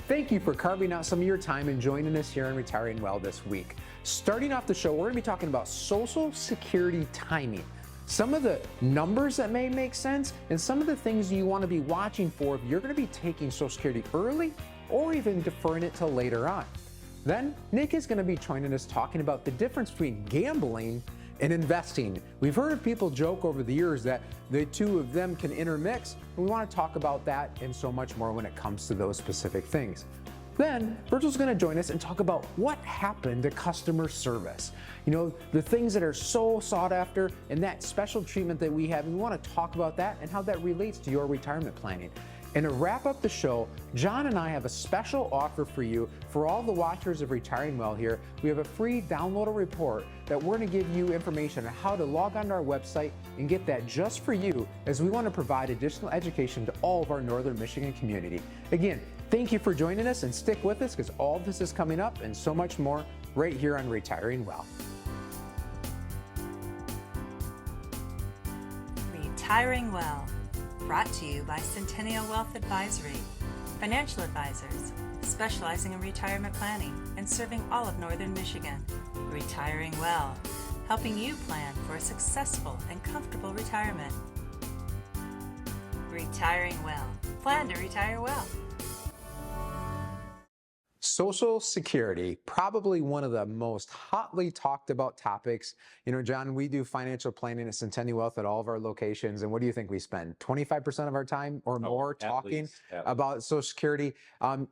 Thank you for carving out some of your time and joining us here on Retiring Well this week. Starting off the show, we're going to be talking about Social Security timing. Some of the numbers that may make sense and some of the things you want to be watching for if you're going to be taking Social Security early or even deferring it till later on. Then Nick is going to be joining us talking about the difference between gambling and investing. We've heard of people joke over the years that the two of them can intermix, and we want to talk about that and so much more when it comes to those specific things. Then Virgil's going to join us and talk about what happened to customer service. You know, the things that are so sought after and that special treatment that we have. We want to talk about that and how that relates to your retirement planning. And to wrap up the show, John and I have a special offer for you for all the watchers of Retiring Well here. We have a free downloadable report that we're going to give you information on how to log onto our website and get that just for you, as we want to provide additional education to all of our Northern Michigan community. Again, thank you for joining us, and stick with us because all this is coming up and so much more right here on Retiring Well. Retiring Well, brought to you by Centennial Wealth Advisory, financial advisors specializing in retirement planning and serving all of Northern Michigan. Retiring Well, helping you plan for a successful and comfortable retirement. Retiring Well, plan to retire well. Social Security, probably one of the most hotly talked about topics. You know, John, we do financial planning at Centennial Wealth at all of our locations. And what do you think we spend? 25% of our time or more talking about Social Security?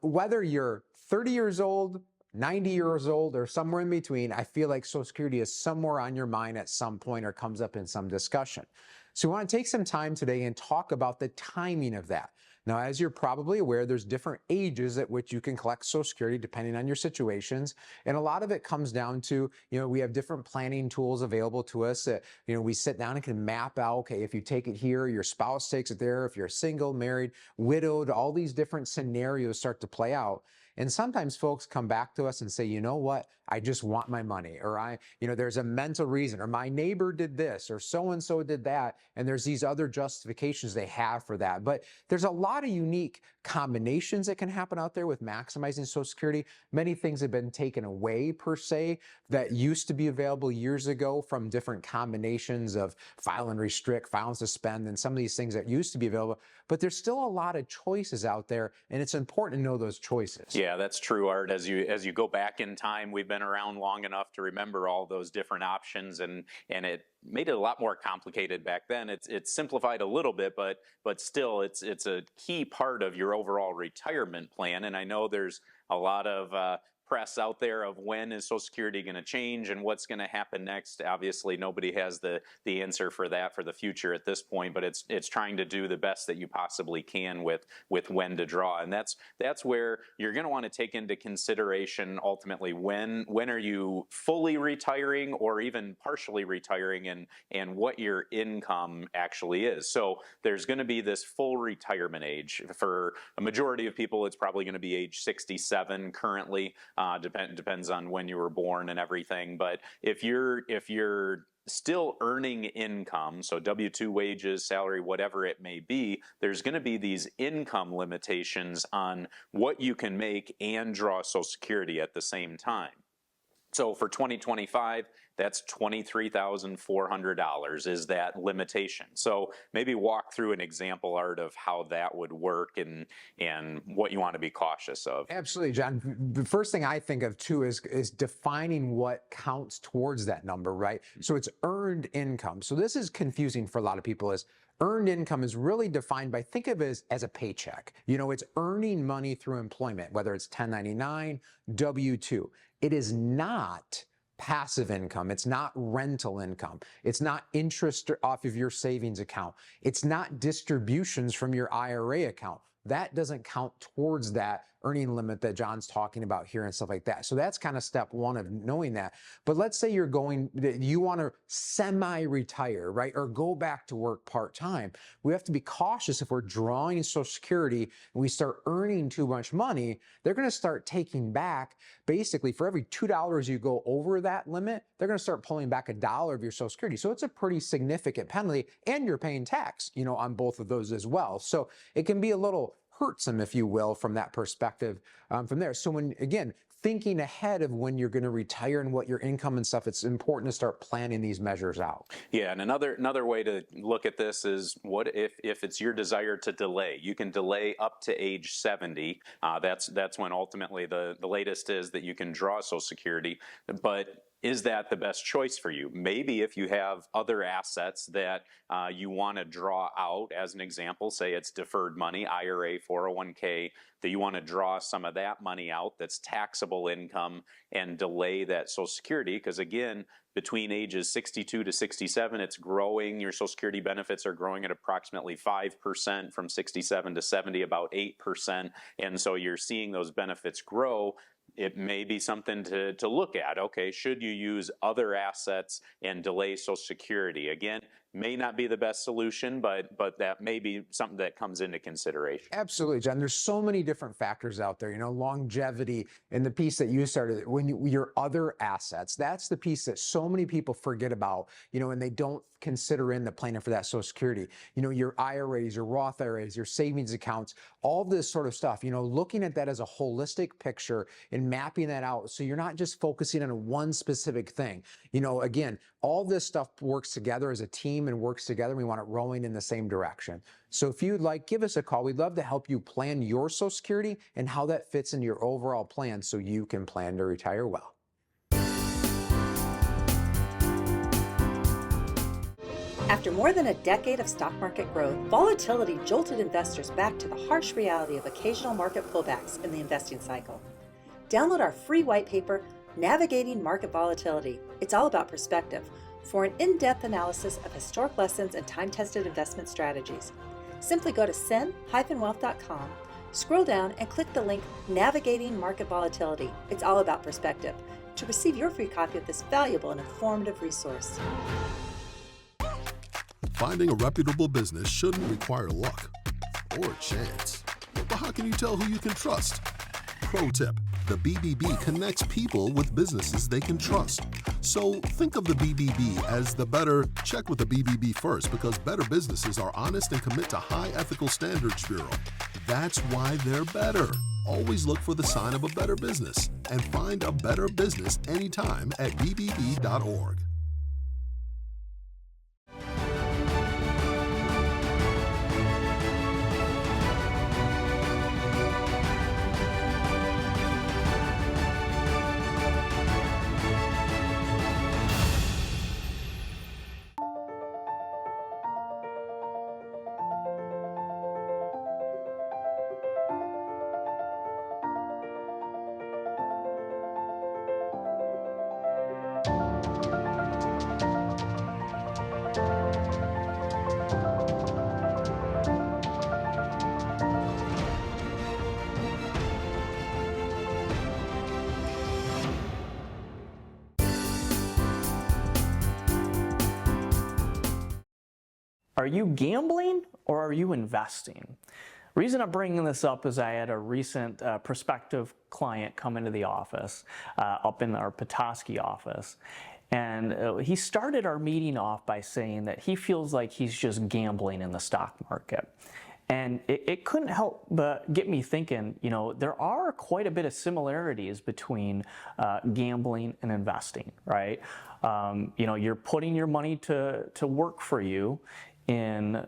Whether you're 30 years old, 90 years old, or somewhere in between, I feel like Social Security is somewhere on your mind at some point or comes up in some discussion. So we want to take some time today and talk about the timing of that. Now, as you're probably aware, there's different ages at which you can collect Social Security depending on your situations. And a lot of it comes down to, you know, we have different planning tools available to us that, you know, we sit down and can map out, okay, if you take it here, your spouse takes it there, if you're single, married, widowed, all these different scenarios start to play out. And sometimes folks come back to us and say, you know what, I just want my money, or there's a mental reason, or my neighbor did this, or so-and-so did that. And there's these other justifications they have for that. But there's a lot of unique combinations that can happen out there with maximizing Social Security. Many things have been taken away per se that used to be available years ago from different combinations of file and restrict, file and suspend, and some of these things that used to be available. But there's still a lot of choices out there, and it's important to know those choices. Yeah, that's true, Art. As you go back in time, we've been around long enough to remember all those different options, and it made it a lot more complicated back then. It's simplified a little bit, but still, it's a key part of your overall retirement plan. And I know there's a lot of press out there of when is Social Security going to change and what's going to happen next. Obviously, nobody has the answer for that for the future at this point, but it's trying to do the best that you possibly can with when to draw. And that's where you're going to want to take into consideration ultimately when are you fully retiring or even partially retiring, and what your income actually is. So there's going to be this full retirement age. For a majority of people, it's probably going to be age 67 currently. Depends on when you were born and everything. But if you're still earning income, so W-2 wages, salary, whatever it may be, there's going to be these income limitations on what you can make and draw Social Security at the same time. So for 2025, that's $23,400 is that limitation. So maybe walk through an example, Art, of how that would work and what you want to be cautious of. Absolutely, John. The first thing I think of too is defining what counts towards that number, right? So it's earned income. So this is confusing for a lot of people. Is earned income is really defined by, think of it as a paycheck. You know, it's earning money through employment, whether it's 1099, W-2. It is not passive income. It's not rental income. It's not interest off of your savings account. It's not distributions from your IRA account. That doesn't count towards that earning limit that John's talking about here and stuff like that. So that's kind of step one of knowing that. But let's say you want to semi-retire, right? Or go back to work part-time. We have to be cautious if we're drawing Social Security and we start earning too much money, they're going to start taking back, basically for every $2 you go over that limit, they're going to start pulling back $1 of your Social Security. So it's a pretty significant penalty, and you're paying tax, on both of those as well. So it can be a little hurts them, if you will, from that perspective from there. So when, again, thinking ahead of when you're going to retire and what your income and stuff, it's important to start planning these measures out. Yeah, and another way to look at this is, what if it's your desire to delay? You can delay up to age 70. That's when ultimately the latest is that you can draw Social Security. But is that the best choice for you? Maybe if you have other assets that you want to draw out, as an example, say it's deferred money, IRA, 401k, that you want to draw some of that money out that's taxable income and delay that Social Security, because again, between ages 62 to 67, it's growing. Your Social Security benefits are growing at approximately 5%, from 67 to 70, about 8%. And so you're seeing those benefits grow. It may be something to look at. Okay, should you use other assets and delay Social Security? Again, may not be the best solution, but that may be something that comes into consideration. Absolutely, John. There's so many different factors out there, longevity and the piece that you started, your other assets, that's the piece that so many people forget about, and they don't consider in the planning for that Social Security. Your IRAs, your Roth IRAs, your savings accounts, all this sort of stuff, looking at that as a holistic picture and mapping that out. So you're not just focusing on one specific thing. Again, all this stuff works together as a team and works together. We want it rowing in the same direction. So if you'd like, give us a call. We'd love to help you plan your Social Security and how that fits into your overall plan so you can plan to retire well. After more than a decade of stock market growth, volatility jolted investors back to the harsh reality of occasional market pullbacks in the investing cycle. Download our free white paper, Navigating Market Volatility. It's all about perspective, for an in-depth analysis of historic lessons and time-tested investment strategies. Simply go to cen-wealth.com, scroll down and click the link Navigating Market Volatility. It's all about perspective, to receive your free copy of this valuable and informative resource. Finding a reputable business shouldn't require luck or chance. But how can you tell who you can trust? Pro tip: the BBB connects people with businesses they can trust. So think of the BBB as the better. Check with the BBB first, because better businesses are honest and commit to high ethical standards bureau. That's why they're better. Always look for the sign of a better business and find a better business anytime at bbb.org. Are you gambling or are you investing? The reason I'm bringing this up is I had a recent prospective client come into the office, up in our Petoskey office. And he started our meeting off by saying that he feels like he's just gambling in the stock market. And it couldn't help but get me thinking, there are quite a bit of similarities between gambling and investing, right? You're putting your money to work for you, and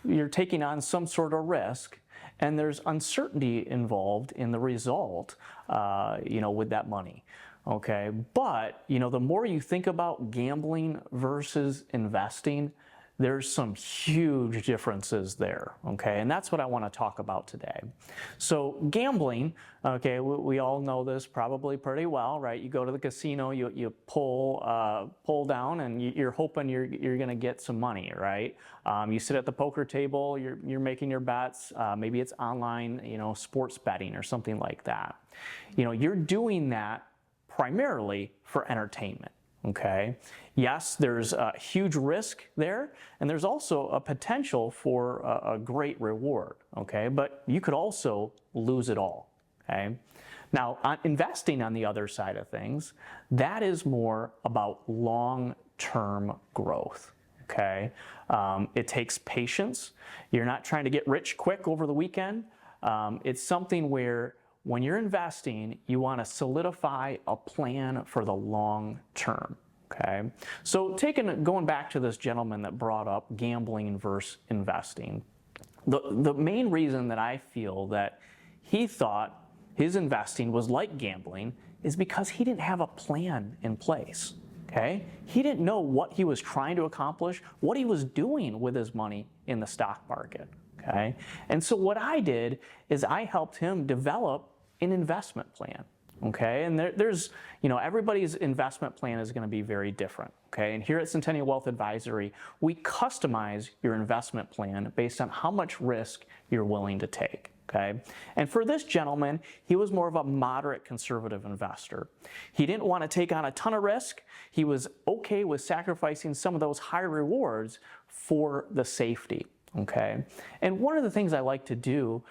you're taking on some sort of risk, and there's uncertainty involved in the result, with that money. Okay, but the more you think about gambling versus investing, there's some huge differences there, okay? And that's what I want to talk about today. So gambling, okay, we all know this probably pretty well, right? You go to the casino, you pull down, and you're hoping you're going to get some money, right? You sit at the poker table, you're making your bets. Maybe it's online, sports betting or something like that. You're doing that primarily for entertainment. Okay. Yes, there's a huge risk there, and there's also a potential for a great reward. Okay, but you could also lose it all. Okay. Now, investing on the other side of things, that is more about long-term growth. Okay. It takes patience. You're not trying to get rich quick over the weekend. It's something where when you're investing, you want to solidify a plan for the long term. Okay, so going back to this gentleman that brought up gambling versus investing, the main reason that I feel that he thought his investing was like gambling is because he didn't have a plan in place. Okay, he didn't know what he was trying to accomplish, what he was doing with his money in the stock market. Okay, and so what I did is I helped him develop an investment plan. Okay, and there's, everybody's investment plan is going to be very different. Okay, and here at Centennial Wealth Advisory, we customize your investment plan based on how much risk you're willing to take. Okay, and for this gentleman, he was more of a moderate conservative investor. He didn't want to take on a ton of risk. He was okay with sacrificing some of those high rewards for the safety. Okay, and one of the things I like to do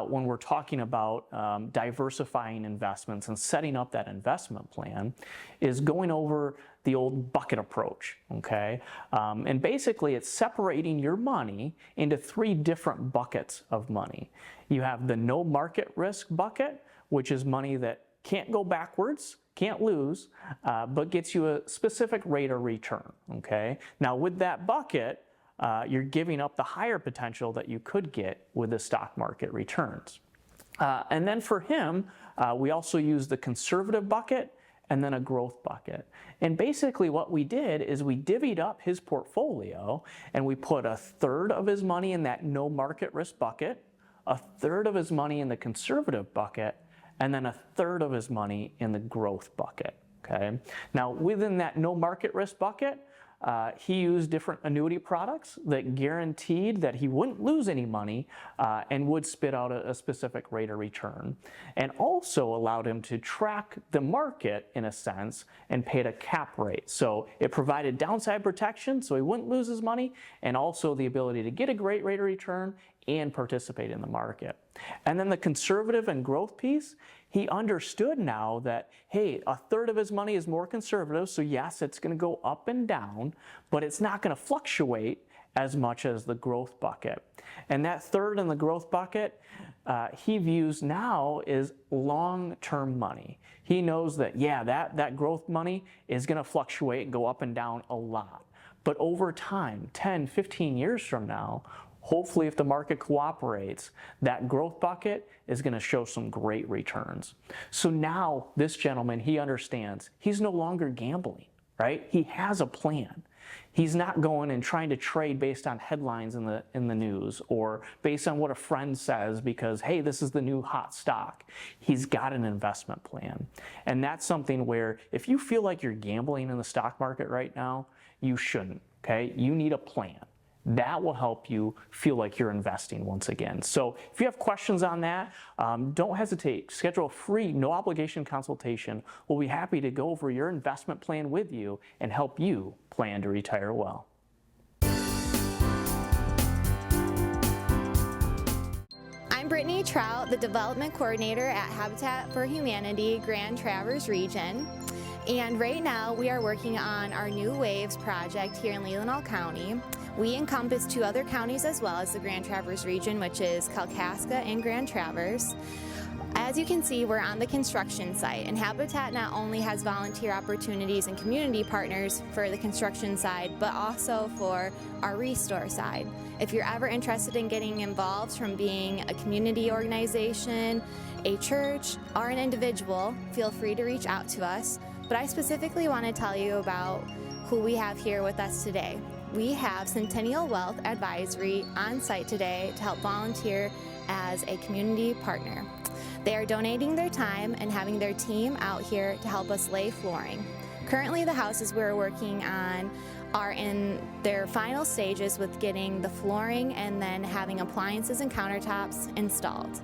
when we're talking about diversifying investments and setting up that investment plan is going over the old bucket approach. Okay, and basically it's separating your money into 3 different buckets of money. You have the no market risk bucket, which is money that can't go backwards, can't lose, but gets you a specific rate of return. Okay, now with that bucket, you're giving up the higher potential that you could get with the stock market returns. And then for him, we also use the conservative bucket and then a growth bucket. And basically what we did is we divvied up his portfolio and we put 1/3 of his money in that no market risk bucket, 1/3 of his money in the conservative bucket, and then 1/3 of his money in the growth bucket. Okay. Now within that no market risk bucket, he used different annuity products that guaranteed that he wouldn't lose any money and would spit out a specific rate of return, and also allowed him to track the market in a sense and paid a cap rate. So it provided downside protection so he wouldn't lose his money, and also the ability to get a great rate of return and participate in the market. And then the conservative and growth piece, he understood now that, hey, 1/3 of his money is more conservative, so yes, it's going to go up and down, but it's not going to fluctuate as much as the growth bucket. And that 1/3 in the growth bucket, he views now is long-term money. He knows that, yeah, that growth money is going to fluctuate and go up and down a lot. But over time, 10, 15 years from now, hopefully, if the market cooperates, that growth bucket is going to show some great returns. So now this gentleman, he understands he's no longer gambling, right? He has a plan. He's not going and trying to trade based on headlines in the news or based on what a friend says because, hey, this is the new hot stock. He's got an investment plan. And that's something where if you feel like you're gambling in the stock market right now, you shouldn't, okay? You need a plan. That will help you feel like you're investing once again. So if you have questions on that, don't hesitate. Schedule a free, no obligation consultation. We'll be happy to go over your investment plan with you and help you plan to retire well. I'm Brittany Trout, the Development Coordinator at Habitat for Humanity Grand Traverse Region. And right now we are working on our New Waves project here in Leelanau County. We encompass 2 other counties as well as the Grand Traverse region, which is Kalkaska and Grand Traverse. As you can see, we're on the construction site, and Habitat not only has volunteer opportunities and community partners for the construction side, but also for our restore side. If you're ever interested in getting involved from being a community organization, a church, or an individual, feel free to reach out to us. But I specifically want to tell you about who we have here with us today. We have Centennial Wealth Advisory on site today to help volunteer as a community partner. They are donating their time and having their team out here to help us lay flooring. Currently, the houses we're working on are in their final stages with getting the flooring and then having appliances and countertops installed.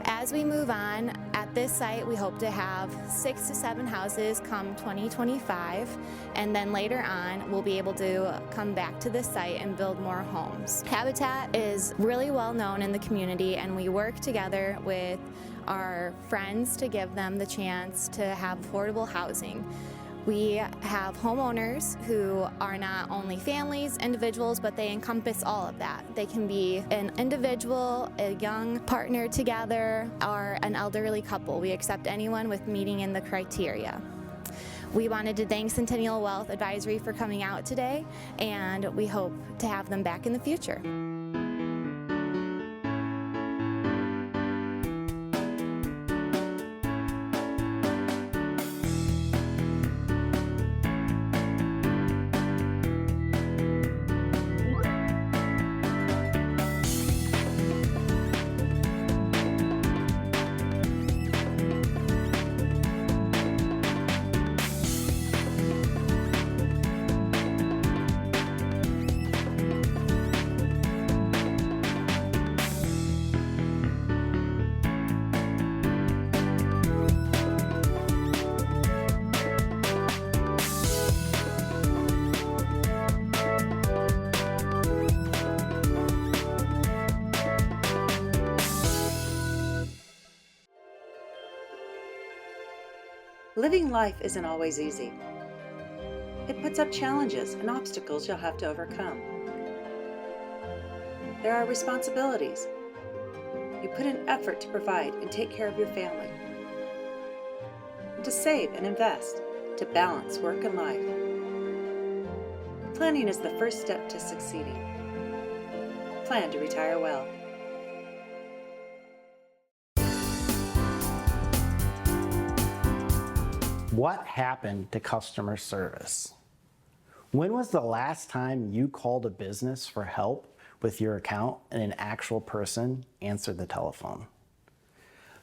As we move on, at this site we hope to have 6 to 7 houses come 2025, and then later on we'll be able to come back to this site and build more homes. Habitat is really well known in the community, and we work together with our friends to give them the chance to have affordable housing. We have homeowners who are not only families, individuals, but they encompass all of that. They can be an individual, a young partner together, or an elderly couple. We accept anyone with meeting in the criteria. We wanted to thank Centennial Wealth Advisory for coming out today, and we hope to have them back in the future. Living life isn't always easy. It puts up challenges and obstacles you'll have to overcome. There are responsibilities. You put in effort to provide and take care of your family, and to save and invest, to balance work and life. Planning is the first step to succeeding. Plan to retire well. What happened to customer service? When was the last time you called a business for help with your account and an actual person answered the telephone?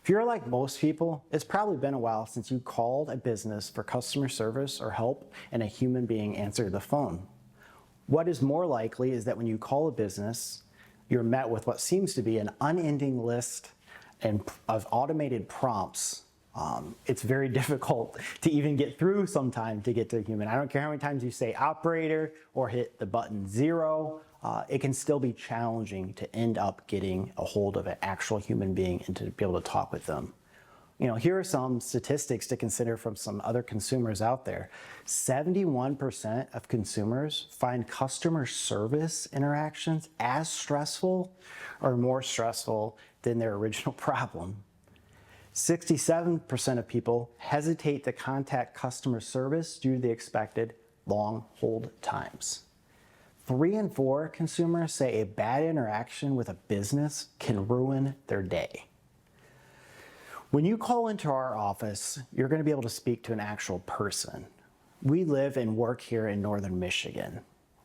If you're like most people, it's probably been a while since you called a business for customer service or help and a human being answered the phone. What is more likely is that when you call a business, you're met with what seems to be an unending list of automated prompts. It's very difficult to even get through sometime to get to a human. I don't care how many times you say operator or hit the button 0, it can still be challenging to end up getting a hold of an actual human being and to be able to talk with them. You know, here are some statistics to consider from some other consumers out there. 71% of consumers find customer service interactions as stressful or more stressful than their original problem. 67% of people hesitate to contact customer service due to the expected long hold times. 3 in 4 consumers say a bad interaction with a business can ruin their day. When you call into our office, you're going to be able to speak to an actual person. We live and work here in Northern Michigan.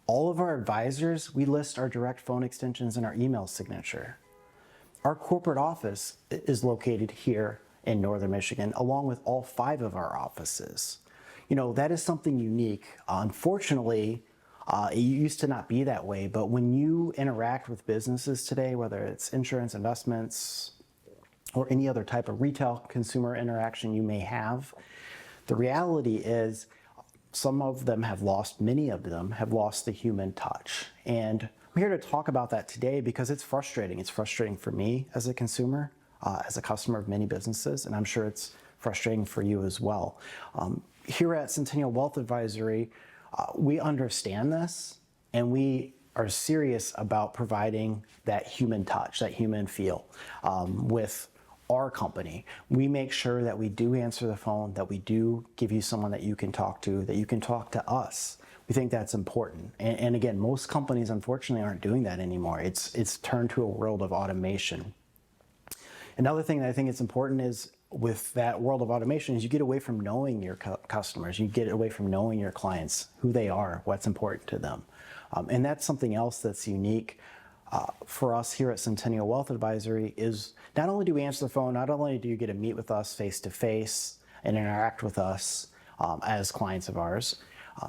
All of our advisors, we list our direct phone extensions in our email signature. Our corporate office is located here in Northern Michigan, along with all 5 of our offices. You know, that is something unique. Unfortunately, it used to not be that way, but when you interact with businesses today, whether it's insurance, investments, or any other type of retail consumer interaction you may have, the reality is some of them have lost, many of them have lost the human touch. And I'm here to talk about that today because it's frustrating. It's frustrating for me as a consumer, as a customer of many businesses, and I'm sure it's frustrating for you as well. Here at Centennial Wealth Advisory, we understand this, and we are serious about providing that human touch, that human feel with our company. We make sure that we do answer the phone, that we do give you someone that you can talk to, that you can talk to us. We think that's important. And again, most companies unfortunately aren't doing that anymore. It's turned to a world of automation. Another thing that I think is important is with that world of automation is you get away from knowing your customers, you get away from knowing your clients, who they are, what's important to them. And that's something else that's unique for us here at Centennial Wealth Advisory is not only do we answer the phone, not only do you get to meet with us face to face and interact with us as clients of ours,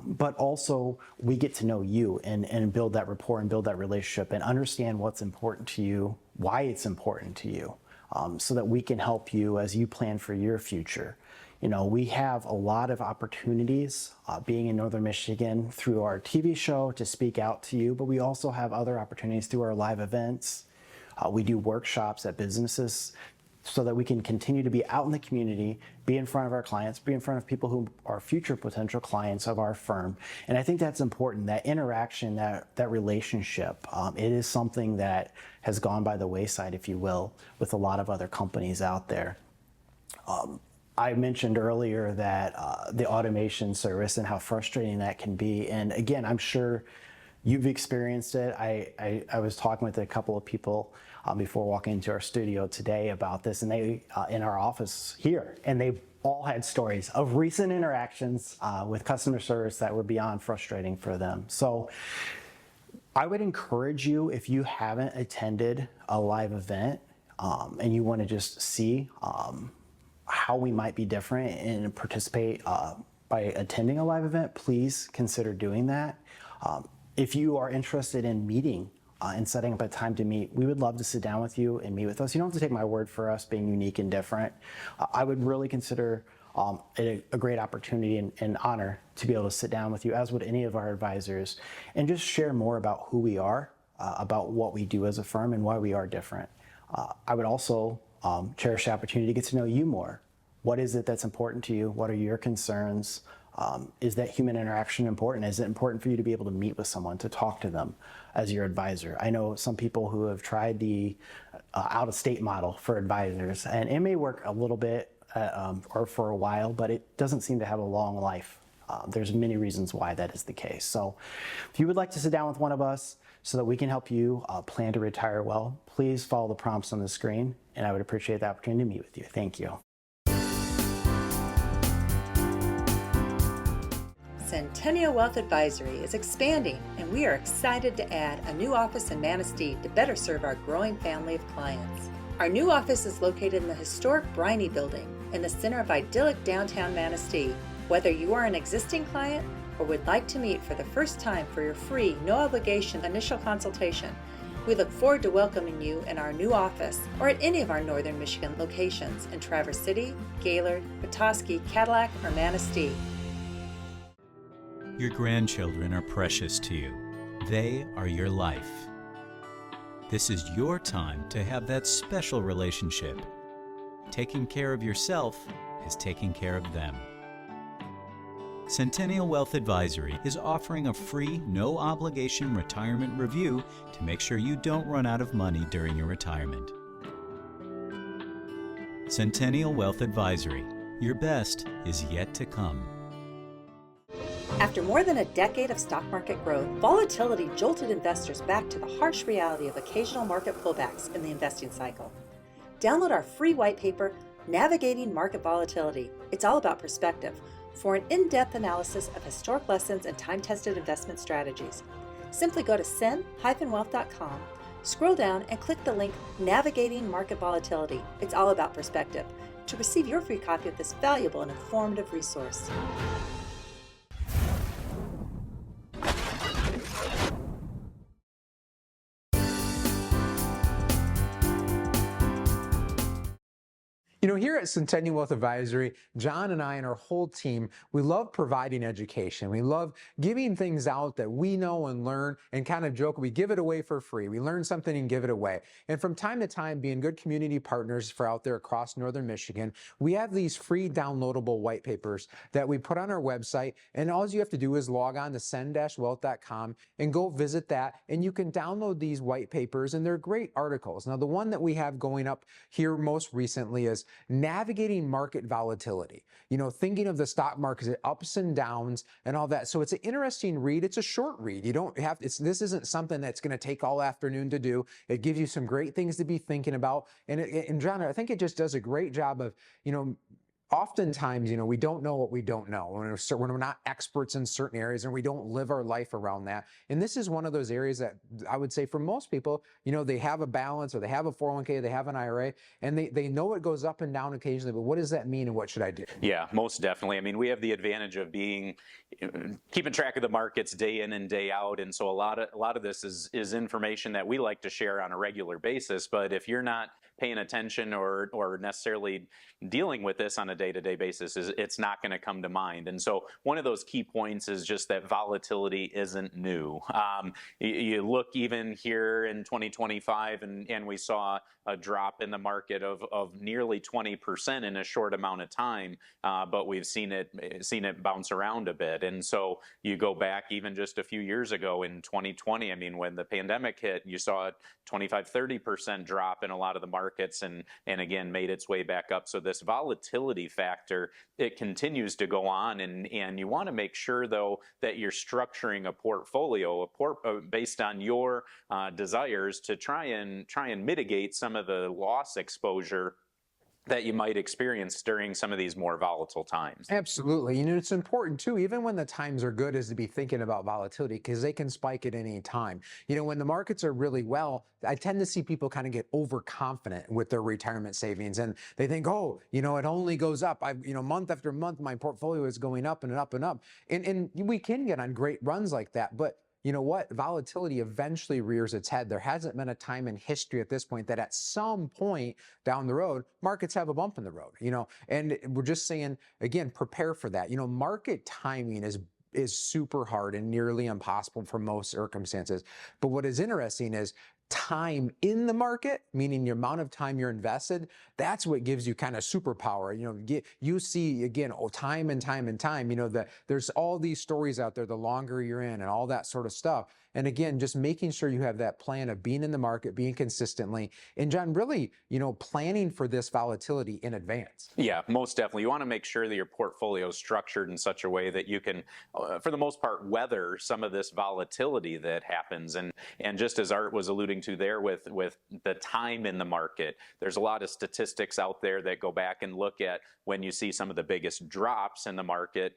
but also we get to know you and build that rapport and build that relationship and understand what's important to you, why it's important to you, so that we can help you as you plan for your future. You know, we have a lot of opportunities being in Northern Michigan through our TV show to speak out to you, but we also have other opportunities through our live events. We do workshops at businesses so that we can continue to be out in the community, be in front of our clients, be in front of people who are future potential clients of our firm. And I think that's important, that interaction, that relationship. It is something that has gone by the wayside, if you will, with a lot of other companies out there. I mentioned earlier that the automation service and how frustrating that can be. And again, I'm sure you've experienced it. I was talking with a couple of people before walking into our studio today about this, and they in our office here, and they all had stories of recent interactions with customer service that were beyond frustrating for them. So I would encourage you, if you haven't attended a live event and you want to just see how we might be different and participate by attending a live event, please consider doing that. If you are interested in meeting and setting up a time to meet, we would love to sit down with you and meet with us. You don't have to take my word for us being unique and different. I would really consider it a great opportunity and honor to be able to sit down with you, as would any of our advisors, and just share more about who we are, about what we do as a firm and why we are different. I would also cherish the opportunity to get to know you more. What is it that's important to you? What are your concerns? Is that human interaction important? Is it important for you to be able to meet with someone, to talk to them as your advisor? I know some people who have tried the out-of-state model for advisors, and it may work a little bit or for a while, but it doesn't seem to have a long life. There's many reasons why that is the case. So if you would like to sit down with one of us so that we can help you plan to retire well, please follow the prompts on the screen, and I would appreciate the opportunity to meet with you. Thank you. Centennial Wealth Advisory is expanding, and we are excited to add a new office in Manistee to better serve our growing family of clients. Our new office is located in the historic Briney Building in the center of idyllic downtown Manistee. Whether you are an existing client or would like to meet for the first time for your free, no-obligation initial consultation, we look forward to welcoming you in our new office or at any of our Northern Michigan locations in Traverse City, Gaylord, Petoskey, Cadillac, or Manistee. Your grandchildren are precious to you. They are your life. This is your time to have that special relationship. Taking care of yourself is taking care of them. Centennial Wealth Advisory is offering a free, no-obligation retirement review to make sure you don't run out of money during your retirement. Centennial Wealth Advisory. Your best is yet to come. After more than a decade of stock market growth, volatility jolted investors back to the harsh reality of occasional market pullbacks in the investing cycle. Download our free white paper, Navigating Market Volatility. It's all about perspective, for an in-depth analysis of historic lessons and time-tested investment strategies. Simply go to cen-wealth.com, scroll down and click the link Navigating Market Volatility. It's all about perspective, to receive your free copy of this valuable and informative resource. You know, here at Centennial Wealth Advisory, John and I and our whole team, we love providing education. We love giving things out that we know and learn, and kind of joke, we give it away for free. We learn something and give it away. And from time to time, being good community partners for out there across Northern Michigan, we have these free downloadable white papers that we put on our website, and all you have to do is log on to cen-wealth.com and go visit that, and you can download these white papers, and they're great articles. Now, the one that we have going up here most recently is Navigating Market Volatility. You know, thinking of the stock market, ups and downs and all that. So it's an interesting read. It's a short read. You don't have, this isn't something that's going to take all afternoon to do. It gives you some great things to be thinking about. And John, I think it just does a great job of, you know, oftentimes, you know, we don't know what we don't know when we're not experts in certain areas and we don't live our life around that. And this is one of those areas that I would say for most people, you know, they have a balance or they have a 401k, they have an IRA, and they know it goes up and down occasionally, but what does that mean and what should I do? Yeah, most definitely. I mean, we have the advantage of keeping track of the markets day in and day out. And so a lot of this is information that we like to share on a regular basis. But if you're not paying attention or necessarily dealing with this on a day-to-day basis, it's not going to come to mind. And so one of those key points is just that volatility isn't new. You look even here in 2025, and we saw a drop in the market of nearly 20% in a short amount of time, but we've seen it bounce around a bit. And so you go back even just a few years ago in 2020, I mean, when the pandemic hit, you saw a 25-30% drop in a lot of the markets, and again made its way back up. So this volatility factor, it continues to go on, and you want to make sure though that you're structuring a portfolio based on your desires to try and mitigate some of the loss exposure that you might experience during some of these more volatile times. Absolutely. It's important too, even when the times are good, is to be thinking about volatility, because they can spike at any time. When the markets are really well, I tend to see people kind of get overconfident with their retirement savings, and they think, oh, it only goes up. Month after month, my portfolio is going up and up and up. And we can get on great runs like that, but you know what? Volatility eventually rears its head. There hasn't been a time in history at this point that at some point down the road, markets have a bump in the road, and we're just saying, again, prepare for that. Market timing is super hard and nearly impossible for most circumstances. But what is interesting is time in the market, meaning the amount of time you're invested, that's what gives you kind of superpower. You see, again, time and time and time, that there's all these stories out there, the longer you're in and all that sort of stuff. And again, just making sure you have that plan of being in the market, being consistently, and John, really, planning for this volatility in advance. Yeah, most definitely. You want to make sure that your portfolio is structured in such a way that you can, for the most part, weather some of this volatility that happens. And just as Art was alluding to there with the time in the market, there's a lot of statistics out there that go back and look at when you see some of the biggest drops in the market.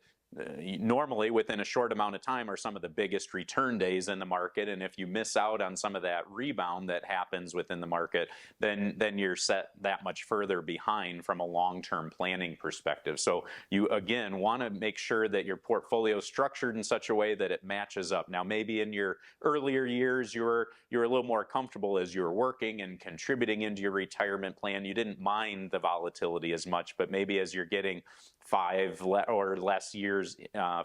Normally within a short amount of time are some of the biggest return days in the market, and if you miss out on some of that rebound that happens within the market, then you're set that much further behind from a long-term planning perspective. So you again want to make sure that your portfolio is structured in such a way that it matches up. Now maybe in your earlier years you're a little more comfortable as you're working and contributing into your retirement plan, you didn't mind the volatility as much, but maybe as you're getting 5 or less years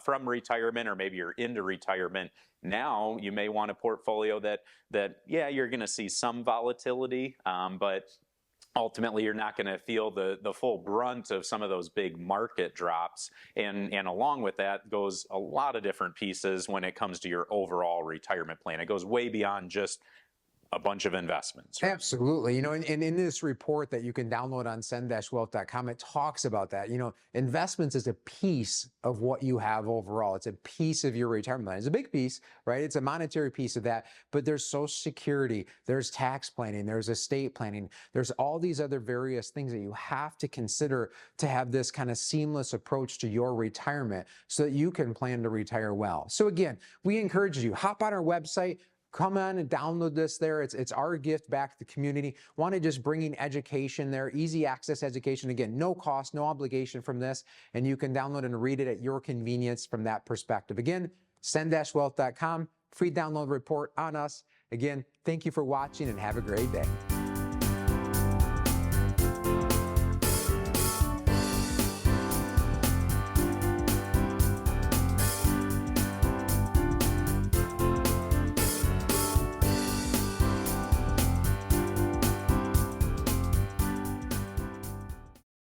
from retirement, or maybe you're into retirement, now you may want a portfolio that yeah, you're going to see some volatility, but ultimately you're not going to feel the full brunt of some of those big market drops. And along with that goes a lot of different pieces when it comes to your overall retirement plan. It goes way beyond just a bunch of investments. Right? Absolutely. And in this report that you can download on cen-wealth.com, it talks about that. Investments is a piece of what you have overall. It's a piece of your retirement plan. It's a big piece, right? It's a monetary piece of that, but there's Social Security, there's tax planning, there's estate planning, there's all these other various things that you have to consider to have this kind of seamless approach to your retirement so that you can plan to retire well. So again, we encourage you, hop on our website, come on and download this there. It's our gift back to the community. Want to just bringing education there, easy access education. Again, no cost, no obligation from this, and you can download and read it at your convenience from that perspective. Again, cen-wealth.com, free download report on us. Again, thank you for watching and have a great day.